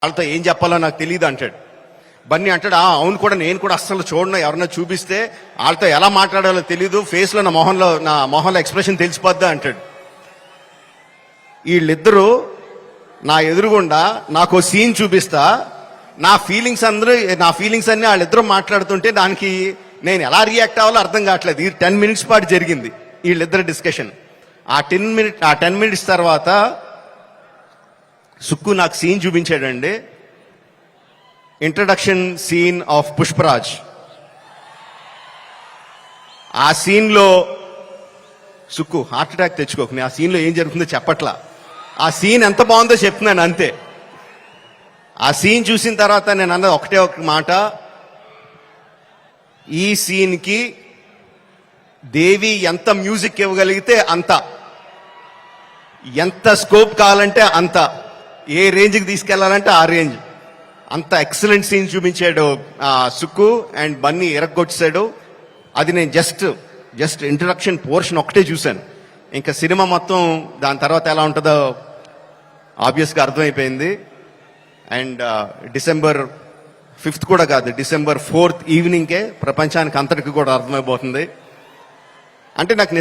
వాళ్ళతో ఏం చెప్పాలో నాకు తెలియదు అంటాడు. బన్నీ అంటాడు, అవును కూడా, నేను కూడా అస్సలు చూడను, ఎవరన్నా చూపిస్తే వాళ్ళతో ఎలా మాట్లాడాలో తెలీదు, ఫేస్లో నా మొహంలో ఎక్స్ప్రెషన్ తెలిసిపోద్దా అంటాడు. వీళ్ళిద్దరూ నా ఎదురుగుండా నాకు సీన్ చూపిస్తా, నా ఫీలింగ్స్ అన్ని వాళ్ళిద్దరూ మాట్లాడుతుంటే దానికి నేను ఎలా రియాక్ట్ అవ్వాలో అర్థం కావట్లేదు. ఈ 10 minutes పాటు జరిగింది వీళ్ళిద్దరు డిస్కషన్. ఆ 10 minutes తర్వాత సుక్కు నాకు సీన్ చూపించాడండి. Introduction scene of Pushparaj. ఆ సీన్లో సుక్కు హార్ట్ అటాక్ తెచ్చుకోకు, ఆ సీన్లో ఏం జరుగుతుందో చెప్పట్లా, ఆ సీన్ ఎంత బాగుందో చెప్తున్నాను అంతే. ఆ సీన్ చూసిన తర్వాత నేను అన్నది ఒకటే ఒక మాట, ఈ సీన్కి దేవి ఎంత మ్యూజిక్ ఇవ్వగలిగితే అంత, ఎంత స్కోప్ కావాలంటే అంత, ఏ రేంజ్కి తీసుకెళ్లాలంటే ఆ రేంజ్, అంత ఎక్సలెంట్ సీన్ చూపించాడు సుక్కు. అండ్ బన్నీ ఎరగొచ్చాడు. అది నేను జస్ట్ ఇంట్రడక్షన్ పోర్షన్ ఒకటే చూశాను. ఇంకా సినిమా మొత్తం దాని తర్వాత ఎలా ఉంటుందో ఆబ్వియస్గా అర్థమైపోయింది. అండ్ December 5th కూడా కాదు, December 4th ఈవినింగ్కే ప్రపంచానికి అంతటికి కూడా అర్థమైపోతుంది. అంటే నాకు